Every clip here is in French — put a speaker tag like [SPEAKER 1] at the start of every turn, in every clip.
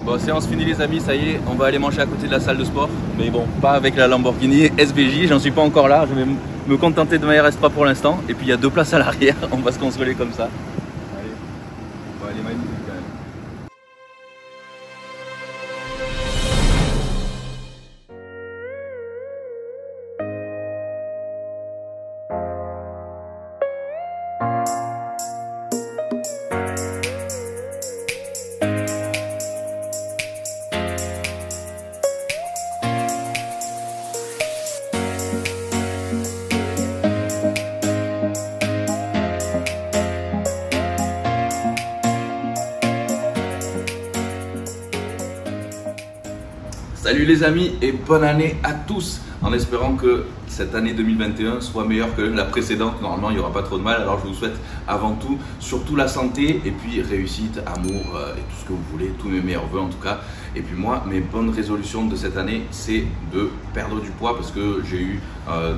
[SPEAKER 1] Bon, séance finie les amis, ça y est, on va aller manger à côté de la salle de sport. Mais bon, pas avec la Lamborghini SVJ, j'en suis pas encore là. Je vais me contenter de ma RS3 pour l'instant. Et puis il y a 2 places à l'arrière, on va se consoler comme ça. Allez, bon, elle est magnifique quand même. Salut les amis et bonne année à tous, en espérant que cette année 2021 soit meilleure que la précédente. Normalement il n'y aura pas trop de mal, alors je vous souhaite avant tout surtout la santé et puis réussite, amour et tout ce que vous voulez, tous mes meilleurs vœux en tout cas. Et puis moi, mes bonnes résolutions de cette année, c'est de perdre du poids parce que j'ai eu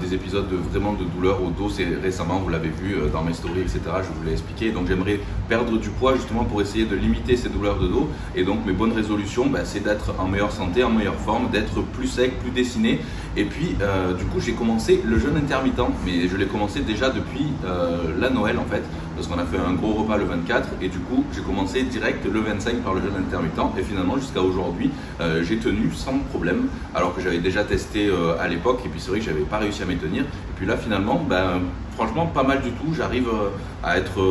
[SPEAKER 1] des épisodes vraiment de douleur au dos récemment, vous l'avez vu dans mes stories etc, je vous l'ai expliqué. Donc j'aimerais perdre du poids justement pour essayer de limiter ces douleurs de dos. Et donc mes bonnes résolutions, c'est d'être en meilleure santé, en meilleure forme, d'être plus sec, plus dessiné. Et puis du coup j'ai commencé le jeûne intermittent, mais je l'ai commencé déjà depuis la Noël en fait, parce qu'on a fait un gros repas le 24 et du coup j'ai commencé direct le 25 par le jeûne intermittent et finalement jusqu'à aujourd'hui j'ai tenu sans problème, alors que j'avais déjà testé à l'époque et puis c'est vrai que j'avais pas réussi à m'y tenir. Et puis là finalement franchement pas mal du tout, j'arrive à être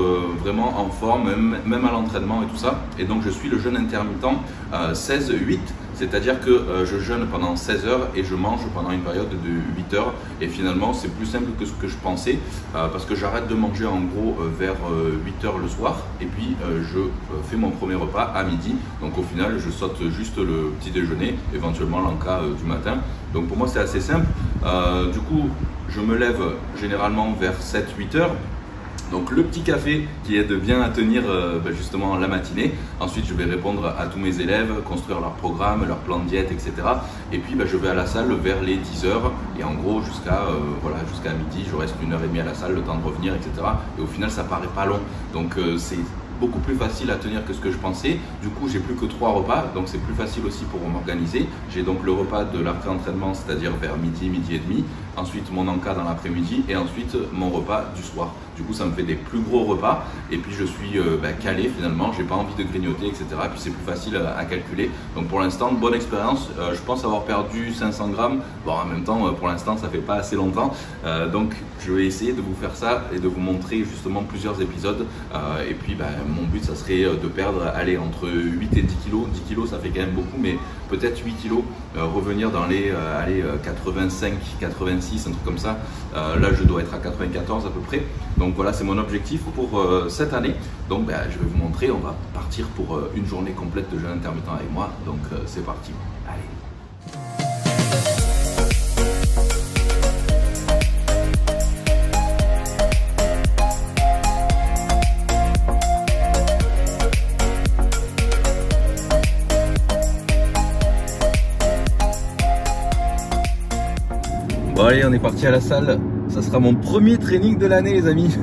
[SPEAKER 1] vraiment en forme, même à l'entraînement et tout ça. Et donc je suis le jeûne intermittent 16-8, c'est-à-dire que je jeûne pendant 16 heures et je mange pendant une période de 8 heures. Et finalement c'est plus simple que ce que je pensais, parce que j'arrête de manger en gros vers 8 heures le soir et puis je fais mon premier repas à midi. Donc au final je saute juste le petit déjeuner, éventuellement l'encas du matin. Donc pour moi c'est assez simple. Du coup je me lève généralement vers 7-8 heures. Donc le petit café qui aide bien à tenir justement la matinée. Ensuite je vais répondre à tous mes élèves, construire leur programme, leur plan de diète, etc. Et puis je vais à la salle vers les 10 heures. Et en gros jusqu'à midi, je reste 1h30 à la salle, le temps de revenir, etc. Et au final ça paraît pas long. Donc c'est beaucoup plus facile à tenir que ce que je pensais. Du coup j'ai plus que 3 repas, donc c'est plus facile aussi pour m'organiser. J'ai donc le repas de l'après-entraînement, c'est-à-dire vers midi et demi. Ensuite mon encas dans l'après-midi et ensuite mon repas du soir. Du coup ça me fait des plus gros repas et puis je suis calé finalement, j'ai pas envie de grignoter, etc. Et puis c'est plus facile à calculer. Donc pour l'instant bonne expérience, je pense avoir perdu 500 grammes. Bon en même temps pour l'instant ça fait pas assez longtemps, donc je vais essayer de vous faire ça et de vous montrer justement plusieurs épisodes. Et puis mon but ça serait de perdre entre 8 et 10 kilos. 10 kilos ça fait quand même beaucoup, mais peut-être 8 kilos, revenir dans les 85, 86, un truc comme ça. Là je dois être à 94 à peu près. Donc voilà, c'est mon objectif pour cette année. Donc je vais vous montrer, on va partir pour une journée complète de jeûne intermittent avec moi. Donc c'est parti, allez. Bon allez, on est parti à la salle. Ça sera mon premier training de l'année les amis.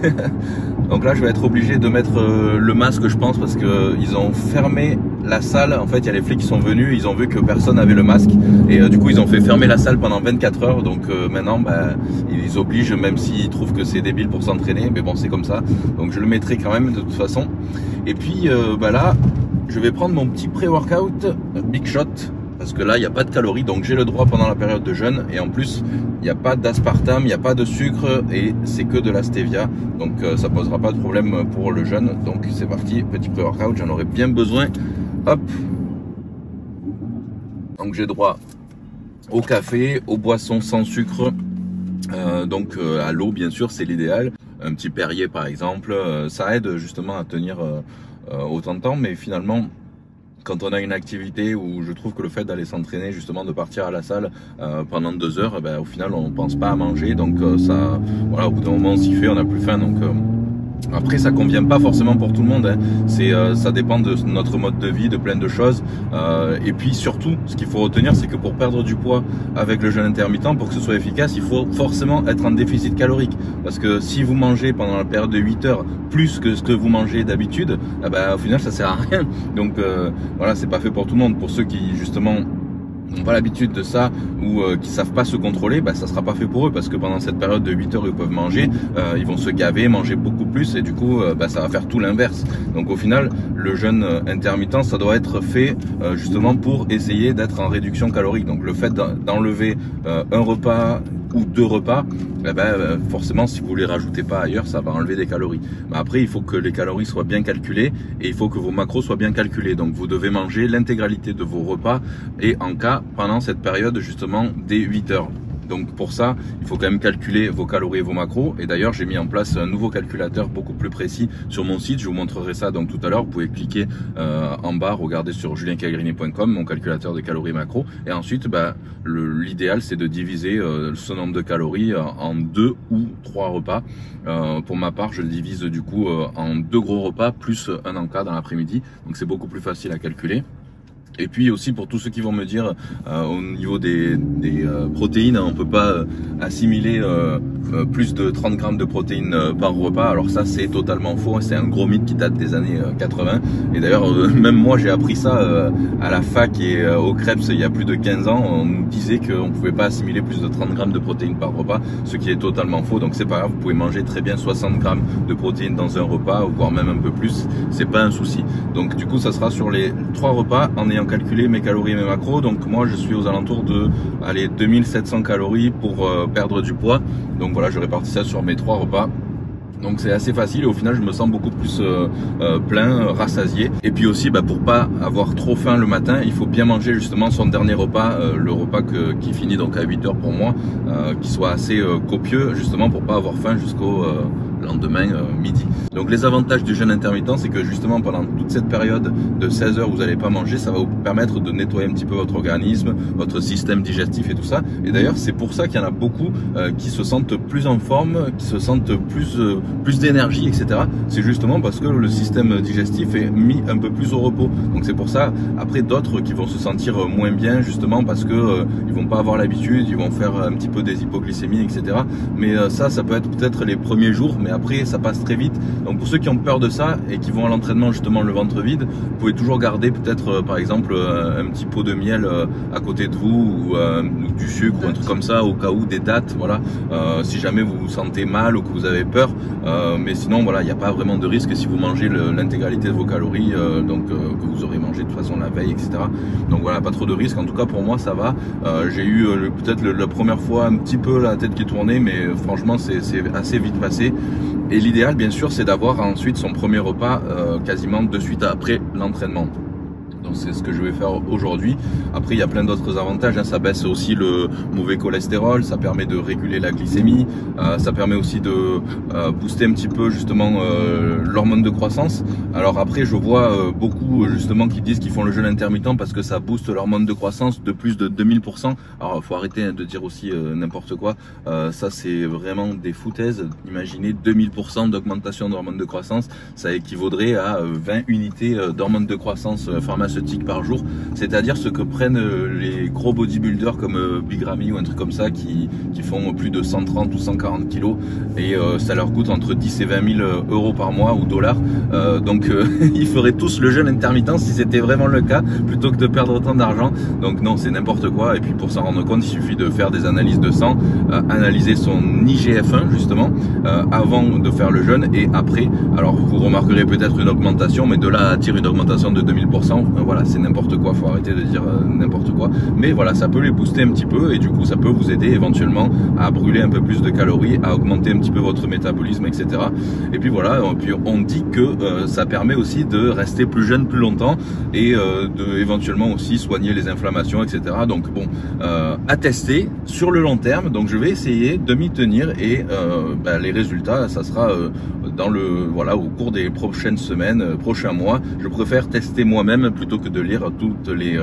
[SPEAKER 1] Donc là je vais être obligé de mettre le masque je pense, parce qu'ils ont fermé la salle. En fait il y a les flics qui sont venus, ils ont vu que personne n'avait le masque et du coup ils ont fait fermer la salle pendant 24 heures. Donc maintenant ils obligent, même s'ils trouvent que c'est débile pour s'entraîner, mais bon c'est comme ça. Donc je le mettrai quand même de toute façon. Et puis là je vais prendre mon petit pré-workout Big Shot, parce que là il n'y a pas de calories, donc j'ai le droit pendant la période de jeûne. Et en plus il n'y a pas d'aspartame, il n'y a pas de sucre et c'est que de la stevia, donc ça posera pas de problème pour le jeûne. Donc c'est parti, petit pré-workout, j'en aurai bien besoin. Hop, donc j'ai droit au café, aux boissons sans sucre, à l'eau bien sûr c'est l'idéal, un petit Perrier par exemple, ça aide justement à tenir autant de temps. Mais finalement quand on a une activité où je trouve que le fait d'aller s'entraîner, justement de partir à la salle pendant 2 heures, au final on pense pas à manger, donc ça, voilà, au bout d'un moment on s'y fait, on n'a plus faim, donc Après, ça convient pas forcément pour tout le monde, hein. Ça dépend de notre mode de vie, de plein de choses. Et puis surtout, ce qu'il faut retenir, c'est que pour perdre du poids avec le jeûne intermittent, pour que ce soit efficace, il faut forcément être en déficit calorique. Parce que si vous mangez pendant la période de 8 heures plus que ce que vous mangez d'habitude, au final, ça sert à rien. Donc voilà, c'est pas fait pour tout le monde. Pour ceux qui justement n'ont pas l'habitude de ça ou qui savent pas se contrôler, ça sera pas fait pour eux, parce que pendant cette période de 8 heures ils peuvent manger, ils vont se gaver, manger beaucoup plus, et du coup ça va faire tout l'inverse. Donc au final, le jeûne intermittent, ça doit être fait justement pour essayer d'être en réduction calorique. Donc le fait d'enlever un repas ou 2 repas, forcément si vous les rajoutez pas ailleurs, ça va enlever des calories. Mais après, il faut que les calories soient bien calculées et il faut que vos macros soient bien calculés. Donc vous devez manger l'intégralité de vos repas et en cas pendant cette période justement des 8 heures. Donc pour ça, il faut quand même calculer vos calories et vos macros. Et d'ailleurs, j'ai mis en place un nouveau calculateur beaucoup plus précis sur mon site. Je vous montrerai ça donc tout à l'heure. Vous pouvez cliquer en bas, regarder sur juliencagliani.com, mon calculateur de calories et macros. Et ensuite, l'idéal, c'est de diviser ce nombre de calories en 2 ou 3 repas. Pour ma part, je le divise du coup en 2 gros repas plus un encas dans l'après-midi. Donc c'est beaucoup plus facile à calculer. Et puis aussi pour tous ceux qui vont me dire au niveau des protéines, on peut pas assimiler plus de 30 grammes de protéines par repas. Alors ça, c'est totalement faux, c'est un gros mythe qui date des années 80. Et d'ailleurs même moi j'ai appris ça à la fac et au Krebs il y a plus de 15 ans. On nous disait qu'on pouvait pas assimiler plus de 30 grammes de protéines par repas, ce qui est totalement faux. Donc c'est pas grave, vous pouvez manger très bien 60 grammes de protéines dans un repas, ou voire même un peu plus, c'est pas un souci. Donc du coup ça sera sur les 3 repas en ayant calculé mes calories et mes macros. Donc moi je suis aux alentours de 2700 calories pour perdre du poids. Donc voilà, je répartis ça sur mes 3 repas. Donc c'est assez facile et au final je me sens beaucoup plus plein, rassasié. Et puis aussi pour pas avoir trop faim le matin, il faut bien manger justement son dernier repas, le repas qui finit donc à 8 heures pour moi, qui soit assez copieux justement pour pas avoir faim jusqu'au lendemain midi. Donc les avantages du jeûne intermittent, c'est que justement pendant toute cette période de 16 heures vous n'allez pas manger, ça va vous permettre de nettoyer un petit peu votre organisme, votre système digestif et tout ça. Et d'ailleurs c'est pour ça qu'il y en a beaucoup qui se sentent plus en forme, qui se sentent plus d'énergie, etc. C'est justement parce que le système digestif est mis un peu plus au repos. Donc c'est pour ça, après d'autres qui vont se sentir moins bien justement parce que ils vont pas avoir l'habitude, ils vont faire un petit peu des hypoglycémies, etc. Mais ça peut être peut-être les premiers jours, mais après ça passe très vite. Donc pour ceux qui ont peur de ça et qui vont à l'entraînement justement le ventre vide, vous pouvez toujours garder peut-être par exemple un petit pot de miel à côté de vous, ou du sucre ou un truc comme ça, au cas où, des dattes, voilà, si jamais vous vous sentez mal ou que vous avez peur. Mais sinon voilà, il n'y a pas vraiment de risque si vous mangez l'intégralité de vos calories, que vous aurez mangé de toute façon la veille, etc. Donc voilà, pas trop de risque. En tout cas pour moi ça va. J'ai eu peut-être la première fois un petit peu la tête qui tournait, mais franchement c'est assez vite passé. Et l'idéal bien sûr c'est d'avoir ensuite son premier repas quasiment de suite après l'entraînement. Donc c'est ce que je vais faire aujourd'hui. Après il y a plein d'autres avantages, hein. Ça baisse aussi le mauvais cholestérol, ça permet de réguler la glycémie, ça permet aussi de booster un petit peu justement l'hormone de croissance. Alors après je vois beaucoup justement qui disent qu'ils font le jeûne intermittent parce que ça booste l'hormone de croissance de plus de 2000%. Alors il faut arrêter de dire aussi n'importe quoi, ça c'est vraiment des foutaises. Imaginez 2000% d'augmentation d'hormone de croissance, ça équivaudrait à 20 unités d'hormone de croissance pharmaceutique par jour, c'est-à-dire ce que prennent les gros bodybuilders comme Big Ramy ou un truc comme ça qui font plus de 130 ou 140 kilos et ça leur coûte entre 10 et 20 000 euros par mois ou dollars. Donc ils feraient tous le jeûne intermittent si c'était vraiment le cas, plutôt que de perdre autant d'argent. Donc non, c'est n'importe quoi. Et puis pour s'en rendre compte, il suffit de faire des analyses de sang, analyser son IGF-1 justement avant de faire le jeûne et après. Alors vous remarquerez peut-être une augmentation, mais de là à dire une augmentation de 2000%, voilà, c'est n'importe quoi, faut arrêter de dire n'importe quoi. Mais voilà, ça peut les booster un petit peu et du coup ça peut vous aider éventuellement à brûler un peu plus de calories, à augmenter un petit peu votre métabolisme, etc. Et puis voilà, puis on dit que ça permet aussi de rester plus jeune plus longtemps et de éventuellement aussi soigner les inflammations, etc. Donc bon, à tester sur le long terme. Donc je vais essayer de m'y tenir et les résultats, ça sera voilà, au cours des prochaines semaines, prochains mois. Je préfère tester moi-même plutôt que de lire toutes les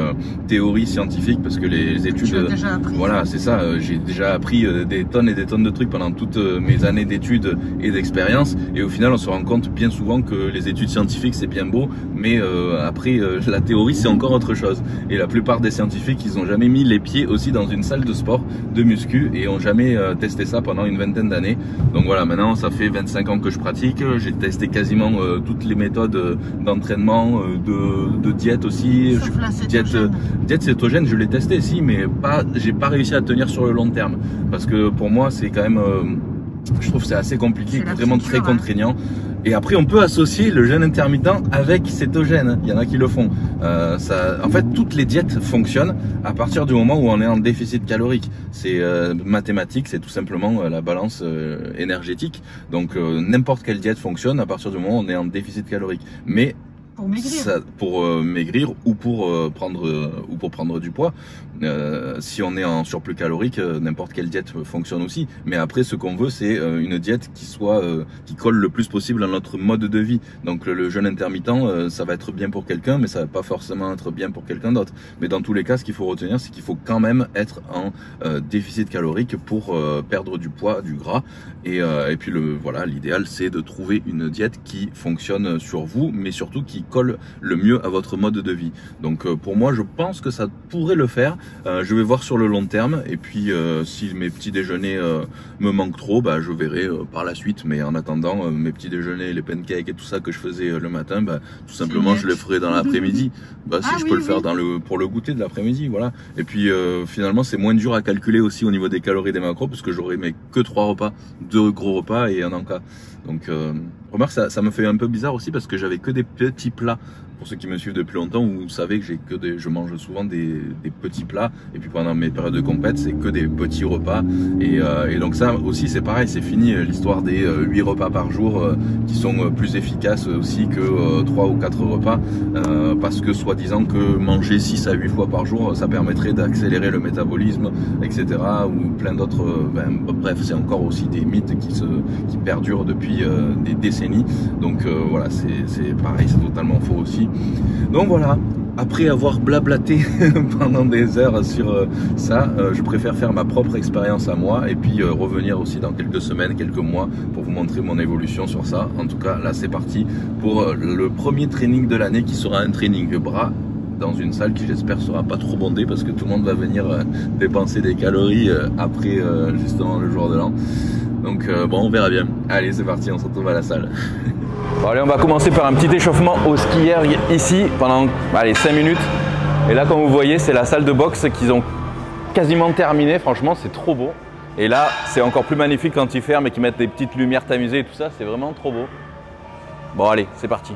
[SPEAKER 1] théories scientifiques, parce que les études, voilà, c'est ça. J'ai déjà appris des tonnes et des tonnes de trucs pendant toutes mes années d'études et d'expérience, et au final, on se rend compte bien souvent que les études scientifiques c'est bien beau, mais après la théorie c'est encore autre chose. Et la plupart des scientifiques, ils ont jamais mis les pieds aussi dans une salle de sport, de muscu, et ont jamais testé ça pendant une vingtaine d'années. Donc voilà, maintenant ça fait 25 ans que je pratique, j'ai testé quasiment toutes les méthodes d'entraînement, de diète aussi. Diète cétogène, je l'ai testé si, mais j'ai pas réussi à tenir sur le long terme, parce que pour moi c'est quand même, je trouve que c'est assez compliqué, vraiment très contraignant. Et après, on peut associer le jeûne intermittent avec cétogène. Il y en a qui le font. En fait, toutes les diètes fonctionnent à partir du moment où on est en déficit calorique. C'est mathématique, c'est tout simplement la balance énergétique. Donc, n'importe quelle diète fonctionne à partir du moment où on est en déficit calorique. Mais pour maigrir, maigrir ou pour prendre du poids. Si on est en surplus calorique, n'importe quelle diète fonctionne aussi. Mais après, ce qu'on veut, c'est une diète qui colle le plus possible à notre mode de vie. Donc le jeûne intermittent, ça va être bien pour quelqu'un, mais ça va pas forcément être bien pour quelqu'un d'autre. Mais dans tous les cas, ce qu'il faut retenir, c'est qu'il faut quand même être en déficit calorique pour perdre du poids, du gras. Et puis voilà, l'idéal, c'est de trouver une diète qui fonctionne sur vous, mais surtout qui colle le mieux à votre mode de vie. Donc pour moi, je pense que ça pourrait le faire. Je vais voir sur le long terme, et puis si mes petits déjeuners me manquent trop, bah, je verrai par la suite. Mais en attendant, mes petits déjeuners, les pancakes et tout ça que je faisais le matin, bah, tout simplement je les ferai dans l'après-midi. Bah, si je peux le faire pour le goûter de l'après-midi, voilà. Et puis finalement, c'est moins dur à calculer aussi au niveau des calories et des macros, parce que j'aurai que 3 repas, 2 gros repas et un encas. Donc remarque, ça me fait un peu bizarre aussi, parce que j'avais que des petits plats. Pour ceux qui me suivent depuis longtemps, vous savez que je mange souvent des petits plats, et puis pendant mes périodes de compète, c'est que des petits repas. Et donc ça aussi, c'est pareil, c'est fini l'histoire des 8 repas par jour qui sont plus efficaces aussi que 3 ou 4 repas, parce que soi-disant que manger 6 à 8 fois par jour, ça permettrait d'accélérer le métabolisme, etc. ou plein d'autres. Bref, c'est encore aussi des mythes qui perdurent depuis des décennies. Donc voilà, c'est pareil, c'est totalement faux aussi. Donc voilà, après avoir blablaté pendant des heures sur ça, je préfère faire ma propre expérience à moi, et puis revenir aussi dans quelques semaines, quelques mois, pour vous montrer mon évolution sur ça. En tout cas, là c'est parti pour le premier training de l'année, qui sera un training bras dans une salle qui, j'espère, sera pas trop bondée, parce que tout le monde va venir dépenser des calories après justement le jour de l'an. Donc bon, on verra bien. Allez, c'est parti, on se retrouve à la salle. Bon, allez, on va commencer par un petit échauffement au skieur ici pendant 5 minutes. Et là, comme vous voyez, c'est la salle de boxe qu'ils ont quasiment terminée. Franchement, c'est trop beau. Et là, c'est encore plus magnifique quand ils ferment et qu'ils mettent des petites lumières tamisées et tout ça. C'est vraiment trop beau. Bon, allez, c'est parti.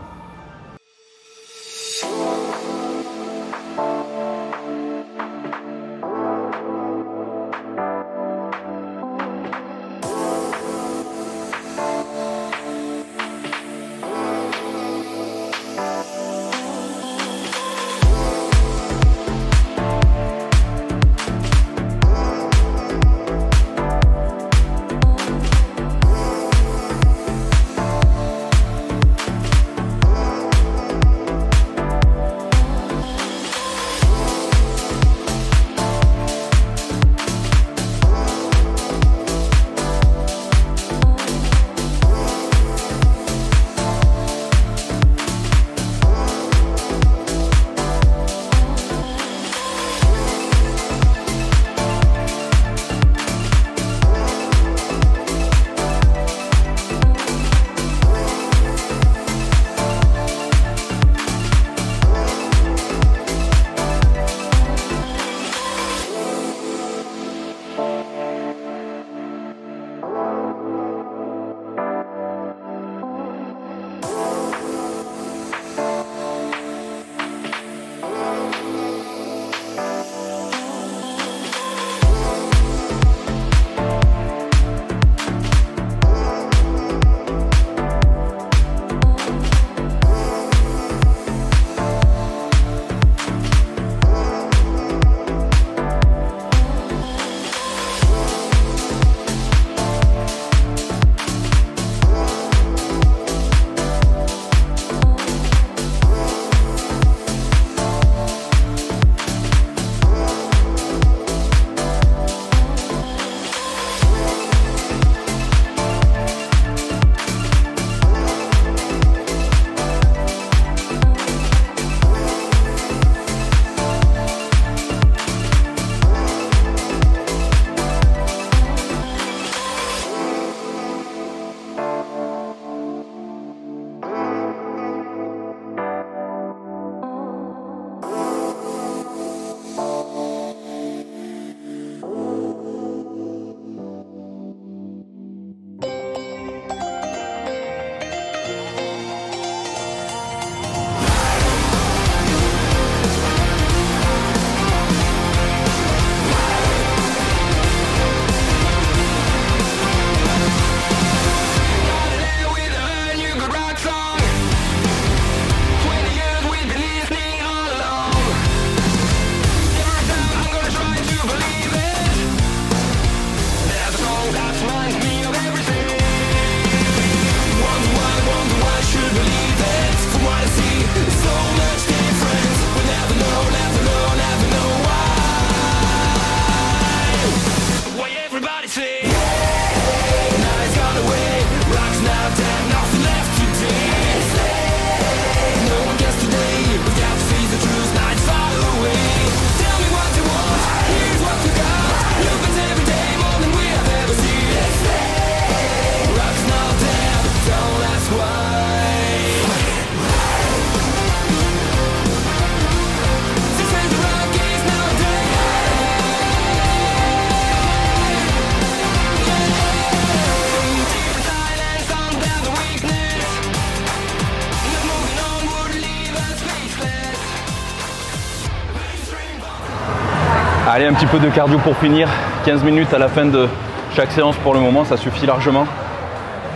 [SPEAKER 2] Allez, un petit peu de cardio pour finir. 15 minutes à la fin de chaque séance pour le moment, ça suffit largement.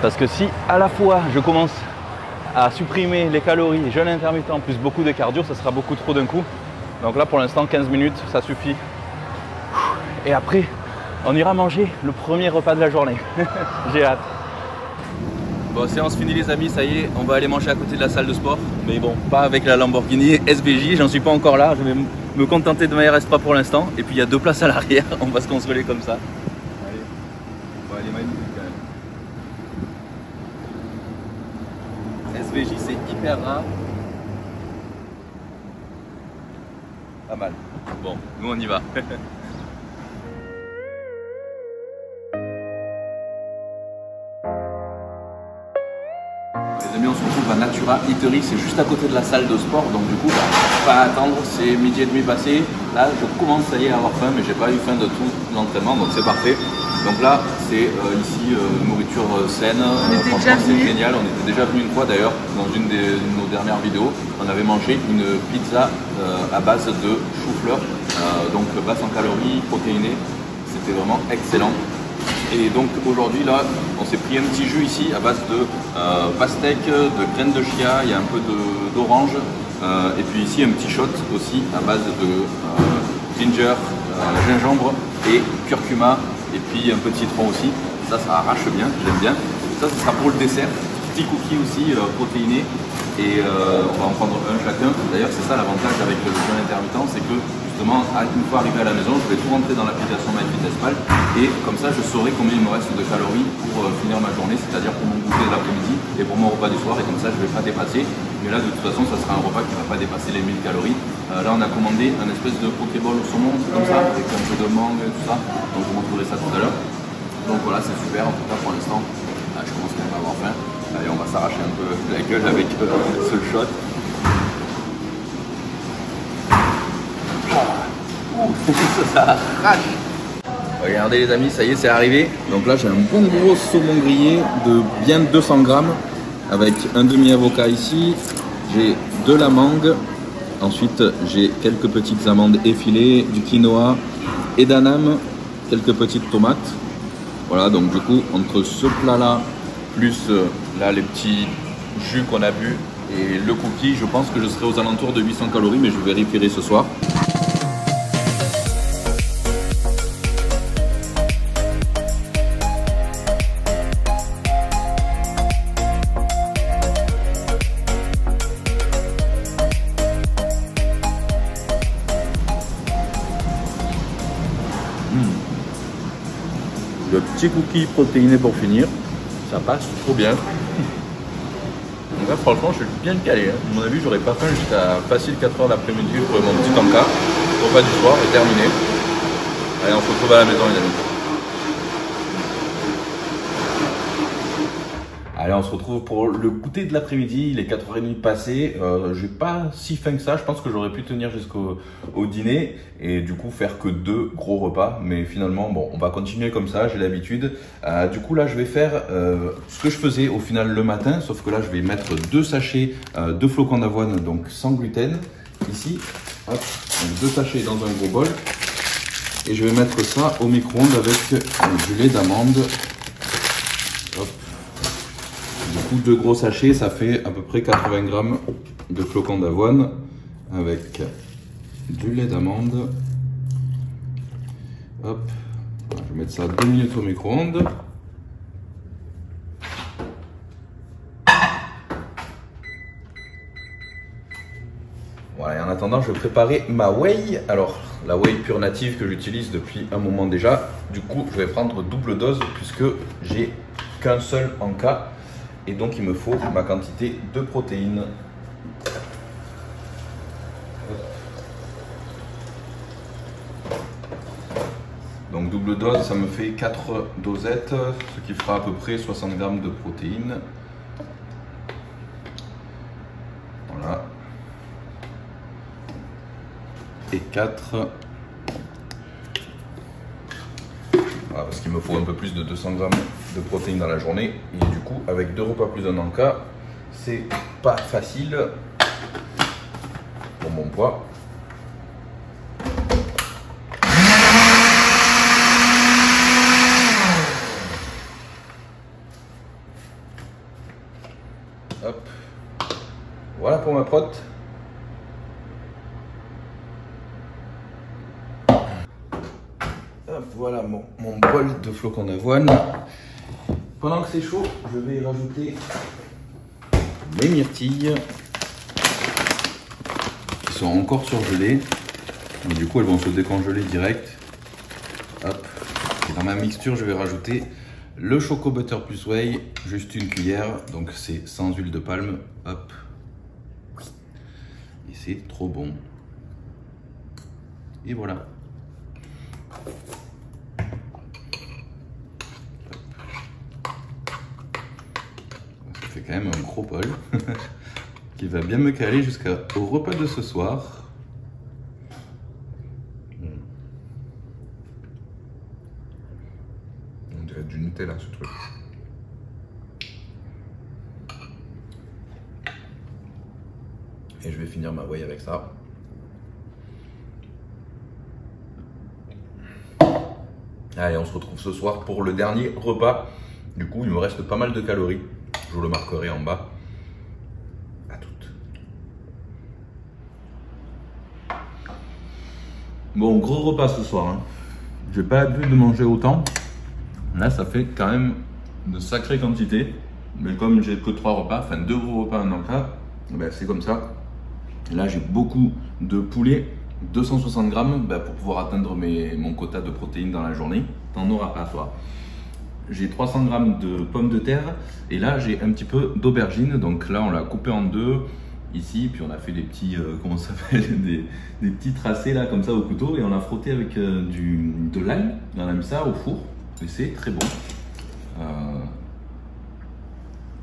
[SPEAKER 2] Parce que si à la fois je commence à supprimer les calories, jeûne intermittent plus beaucoup de cardio, ça sera beaucoup trop d'un coup. Donc là pour l'instant 15 minutes, ça suffit. Et après, on ira manger le premier repas de la journée. J'ai hâte. Bon, séance finie les amis, ça y est, on va aller manger à côté de la salle de sport. Mais bon, pas avec la Lamborghini SVJ, j'en suis pas encore là. Je vais me contenter de ma RS3 pour l'instant. Et puis il y a 2 places à l'arrière, on va se consoler comme ça. Allez, bon, elle est magnifique quand même. SVJ c'est hyper rare. Pas mal. Bon, nous on y va.
[SPEAKER 1] Les amis, on se retrouve à Natura Eatery, c'est juste à côté de la salle de sport, donc du coup, pas à attendre, c'est 12h30 passé. Là, je commence à y avoir faim, mais j'ai pas eu faim de tout l'entraînement, donc c'est parfait. Donc là, c'est ici nourriture saine, franchement c'est génial. On était déjà venu une fois d'ailleurs, dans une de nos dernières vidéos. On avait mangé une pizza à base de chou-fleur, donc basse en calories, protéinée. C'était vraiment excellent. Et donc aujourd'hui là, on s'est pris un petit jus ici à base de pastèque, de graines de chia, il y a un peu d'orange, et puis ici un petit shot aussi à base de ginger, gingembre et curcuma, et puis un peu de citron aussi. Ça arrache bien, j'aime bien. Ça, ce sera pour le dessert. Petit cookie aussi protéiné, et on va en prendre un chacun. D'ailleurs c'est ça l'avantage avec le jeûne intermittent, c'est que justement une fois arrivé à la maison, je vais tout rentrer dans l'application MyFitnessPal, et comme ça je saurai combien il me reste de calories pour finir ma journée, c'est-à-dire pour mon goûter de l'après-midi et pour mon repas du soir, et comme ça je ne vais pas dépasser. Mais là de toute façon ça sera un repas qui ne va pas dépasser les 1000 calories. Là on a commandé un espèce de pokéball au saumon, c'est comme ça, avec un peu de mangue et tout ça, donc je vous montrerai ça tout à l'heure. Donc voilà, c'est super, en tout cas pour l'instant, je commence quand même à avoir faim. Allez, on va s'arracher un peu la gueule avec ce shot. Ça arrache. Regardez les amis, ça y est, c'est arrivé. Donc là j'ai un bon gros saumon grillé de bien 200 grammes avec un demi-avocat ici. J'ai de la mangue. Ensuite j'ai quelques petites amandes effilées, du quinoa et d'anam, quelques petites tomates. Voilà, donc du coup entre ce plat là plus là les petits jus qu'on a bu et le cookie, je pense que je serai aux alentours de 800 calories, mais je vérifierai ce soir. Le petit cookie protéiné pour finir, ça passe trop bien. Donc là franchement je suis bien calé. À mon avis j'aurais pas faim jusqu'à facile 4h l'après-midi pour mon petit encas. Repas du soir est terminé. Allez, on se retrouve à la maison les amis. Allez, on se retrouve pour le goûter de l'après-midi, il est 4h30 passé, j'ai pas si faim que ça, je pense que j'aurais pu tenir jusqu'au dîner et du coup faire que 2 gros repas, mais finalement bon, on va continuer comme ça, j'ai l'habitude. Du coup là je vais faire ce que je faisais au final le matin, sauf que là je vais mettre 2 sachets de flocons d'avoine, donc sans gluten, ici, hop, donc 2 sachets dans un gros bol, et je vais mettre ça au micro-ondes avec du lait d'amande. Hop. Du coup, 2 gros sachets, ça fait à peu près 80 grammes de flocons d'avoine avec du lait d'amande. Hop, je vais mettre ça 2 minutes au micro-ondes. Voilà, et en attendant, je vais préparer ma whey. Alors, la whey pure native que j'utilise depuis un moment déjà. Du coup, je vais prendre double dose puisque j'ai qu'un seul en cas. Et donc il me faut ma quantité de protéines. Donc double dose, ça me fait 4 dosettes, ce qui fera à peu près 60 grammes de protéines. Voilà. Et 4. Voilà, parce qu'il me faut un peu plus de 200 grammes de protéines dans la journée. Et du coup, avec 2 repas plus un encas, c'est pas facile pour mon poids. pour ma prot. Hop, voilà mon bol de flocons d'avoine. Pendant que c'est chaud, je vais y rajouter mes myrtilles qui sont encore surgelées. Donc, du coup, elles vont se décongeler direct. Hop. Et dans ma mixture, je vais rajouter le Choco Butter plus Whey, juste une cuillère. Donc c'est sans huile de palme. Hop. Et c'est trop bon. Et voilà. Ça fait quand même un gros bol qui va bien me caler jusqu'au repas de ce soir. On dirait du Nutella ce truc. Et je vais finir ma whey avec ça. Allez, on se retrouve ce soir pour le dernier repas. Du coup, il me reste pas mal de calories. Je vous le marquerai en bas. À toutes. Bon, gros repas ce soir. Hein. J'ai pas bu de manger autant. Là, ça fait quand même de sacrées quantités. Mais comme j'ai que 3 repas, enfin 2 gros repas en un cas, ben c'est comme ça. Là, j'ai beaucoup de poulet, 260 grammes pour pouvoir atteindre mon quota de protéines dans la journée. T'en auras pas, toi. J'ai 300 grammes de pommes de terre et là, j'ai un petit peu d'aubergine. Donc là, on l'a coupé en deux ici, puis on a fait des petits, comment ça s'appelle, des petits tracés là, comme ça au couteau et on l'a frotté avec de l'ail. On a mis ça au four et c'est très bon.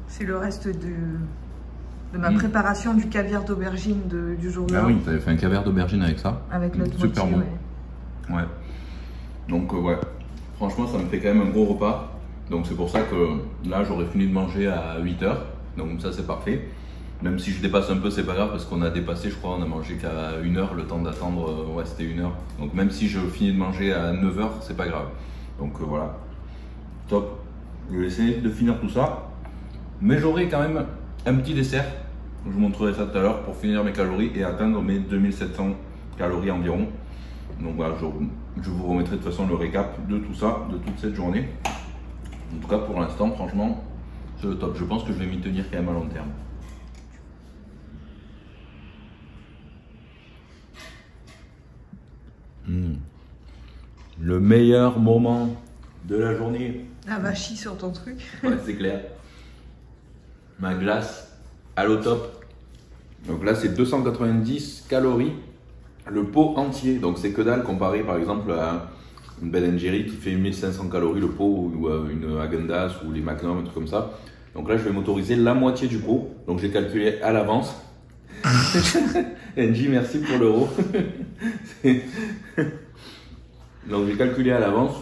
[SPEAKER 3] C'est le reste de ma préparation du caviar d'aubergine du jour là.
[SPEAKER 1] Ah oui, tu avais fait un caviar d'aubergine avec ça.
[SPEAKER 3] Avec l'autre moitié,
[SPEAKER 1] super bon. Ouais. Donc ouais, franchement ça me fait quand même un gros repas. Donc c'est pour ça que là j'aurais fini de manger à 8 h. Donc ça c'est parfait. Même si je dépasse un peu, c'est pas grave parce qu'on a dépassé, je crois, on a mangé qu'à 1 h le temps d'attendre. Ouais, c'était 1 h. Donc même si je finis de manger à 9 h, c'est pas grave. Donc voilà. Top. Je vais essayer de finir tout ça. Mais j'aurai quand même un petit dessert. Je vous montrerai ça tout à l'heure pour finir mes calories et atteindre mes 2700 calories environ. Donc voilà, je vous remettrai de toute façon le récap de tout ça, de toute cette journée. En tout cas, pour l'instant, franchement, c'est le top. Je pense que je vais m'y tenir quand même à long terme. Le meilleur moment de la journée.
[SPEAKER 3] La vachie sur ton truc.
[SPEAKER 1] Ouais, c'est clair. Ma glace à l'eau top. Donc là, c'est 290 calories. Le pot entier. Donc c'est que dalle comparé par exemple à une Ben & Jerry qui fait 1500 calories le pot ou une Häagen-Dazs ou les Magnum, un truc comme ça. Donc là, je vais m'autoriser la moitié du pot. Donc j'ai calculé à l'avance. NJ, merci pour l'euro. Donc j'ai calculé à l'avance.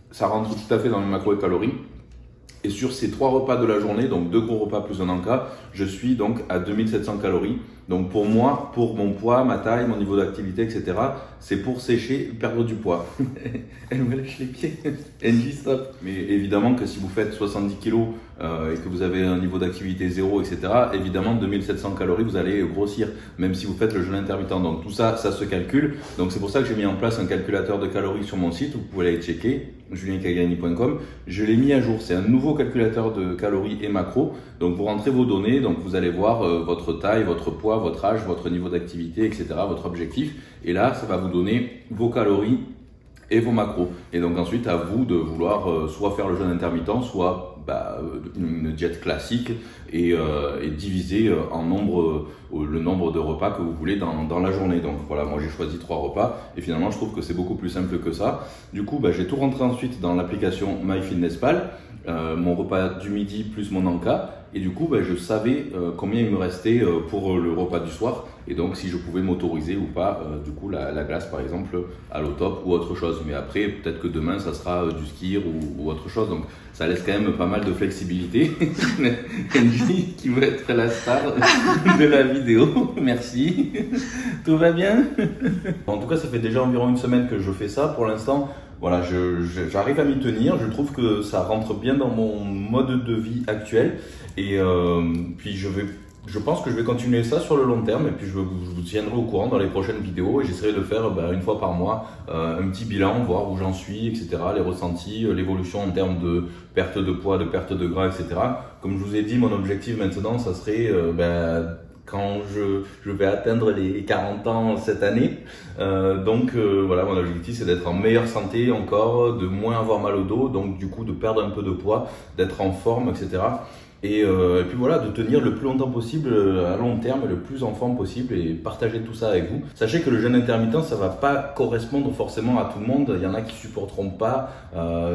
[SPEAKER 1] Ça rentre tout à fait dans mes macro-calories. Et sur ces 3 repas de la journée, donc 2 gros repas plus un encas, je suis donc à 2700 calories. Donc pour moi, pour mon poids, ma taille, mon niveau d'activité, etc., c'est pour sécher, perdre du poids. Elle me lâche les pieds. NJ, stop. Mais évidemment que si vous faites 70 kg et que vous avez un niveau d'activité 0, etc., évidemment 2700 calories, vous allez grossir, même si vous faites le jeûne intermittent. Donc tout ça, ça se calcule. Donc c'est pour ça que j'ai mis en place un calculateur de calories sur mon site. Vous pouvez aller checker, juliencagani.com. Je l'ai mis à jour. C'est un nouveau calculateur de calories et macros. Donc vous rentrez vos données, donc vous allez voir votre taille, votre poids, votre âge, votre niveau d'activité, etc., votre objectif. Et là, ça va vous donner vos calories et vos macros. Et donc ensuite, à vous de vouloir soit faire le jeûne intermittent, soit une diète classique et diviser en le nombre de repas que vous voulez dans la journée. Donc voilà, moi j'ai choisi 3 repas et finalement je trouve que c'est beaucoup plus simple que ça. Du coup, j'ai tout rentré ensuite dans l'application MyFitnessPal, mon repas du midi plus mon encas. Et du coup, je savais combien il me restait pour le repas du soir. Et donc, si je pouvais m'autoriser ou pas, du coup, la glace, par exemple, à l'eau top ou autre chose. Mais après, peut-être que demain, ça sera du skier ou autre chose. Donc, ça laisse quand même pas mal de flexibilité. NJ qui veut être la star de la vidéo. Merci. Tout va bien? En tout cas, ça fait déjà environ une semaine que je fais ça. Pour l'instant, voilà, j'arrive à m'y tenir. Je trouve que ça rentre bien dans mon mode de vie actuel. Et puis je vais je pense que je vais continuer ça sur le long terme et puis je vous tiendrai au courant dans les prochaines vidéos et j'essaierai de faire une fois par mois un petit bilan, voir où j'en suis, etc., les ressentis, l'évolution en termes de perte de poids, de perte de gras, etc. Comme je vous ai dit, mon objectif maintenant, ça serait quand je vais atteindre les 40 ans cette année. Voilà, mon objectif c'est d'être en meilleure santé encore, de moins avoir mal au dos, donc du coup de perdre un peu de poids, d'être en forme, etc. Et puis voilà, de tenir le plus longtemps possible, à long terme, le plus en forme possible et partager tout ça avec vous. Sachez que le jeûne intermittent, ça va pas correspondre forcément à tout le monde. Il y en a qui supporteront pas.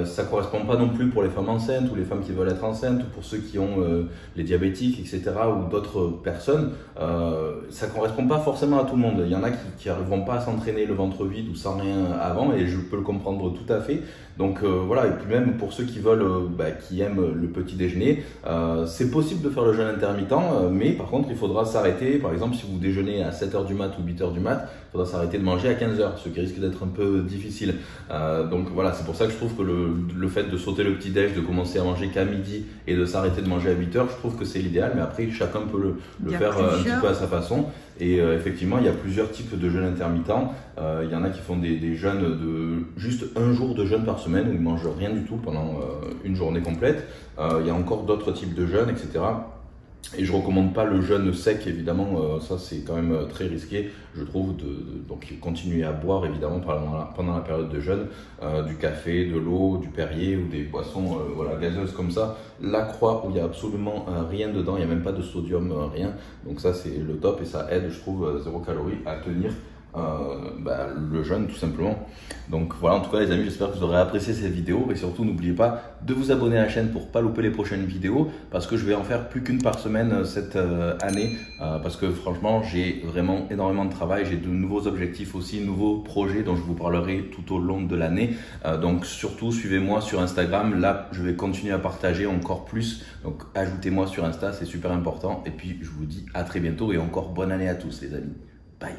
[SPEAKER 1] Ça correspond pas non plus pour les femmes enceintes ou les femmes qui veulent être enceintes ou pour ceux qui ont les diabétiques, etc. ou d'autres personnes. Ça correspond pas forcément à tout le monde. Il y en a qui arriveront pas à s'entraîner le ventre vide ou sans rien avant et je peux le comprendre tout à fait. Donc voilà, et puis même pour ceux qui veulent, qui aiment le petit déjeuner, c'est possible de faire le jeûne intermittent, mais par contre il faudra s'arrêter. Par exemple, si vous déjeunez à 7h du mat ou 8h du mat, il faudra s'arrêter de manger à 15h, ce qui risque d'être un peu difficile. Donc voilà, c'est pour ça que je trouve que le fait de sauter le petit déj, de commencer à manger qu'à midi et de s'arrêter de manger à 8h, je trouve que c'est l'idéal, mais après chacun peut le faire un petit peu à sa façon. Et effectivement, il y a plusieurs types de jeûnes intermittents. Il y en a qui font des jeûnes de juste un jour de jeûne par semaine où ils ne mangent rien du tout pendant une journée complète. Il y a encore d'autres types de jeûnes, etc. Et je recommande pas le jeûne sec, évidemment, ça c'est quand même très risqué, je trouve, donc continuer à boire évidemment pendant la période de jeûne, du café, de l'eau, du Perrier ou des boissons gazeuses comme ça. La Croix où il y a absolument rien dedans, il n'y a même pas de sodium, rien, donc ça c'est le top et ça aide, je trouve, 0 calories à tenir le jeûne tout simplement. Donc voilà, en tout cas les amis, j'espère que vous aurez apprécié cette vidéo et surtout n'oubliez pas de vous abonner à la chaîne pour pas louper les prochaines vidéos parce que je vais en faire plus qu'une par semaine cette année parce que franchement j'ai vraiment énormément de travail, j'ai de nouveaux objectifs aussi, nouveaux projets dont je vous parlerai tout au long de l'année. Donc surtout suivez-moi sur Instagram, là je vais continuer à partager encore plus, donc ajoutez-moi sur Insta, c'est super important et puis je vous dis à très bientôt et encore bonne année à tous les amis, bye.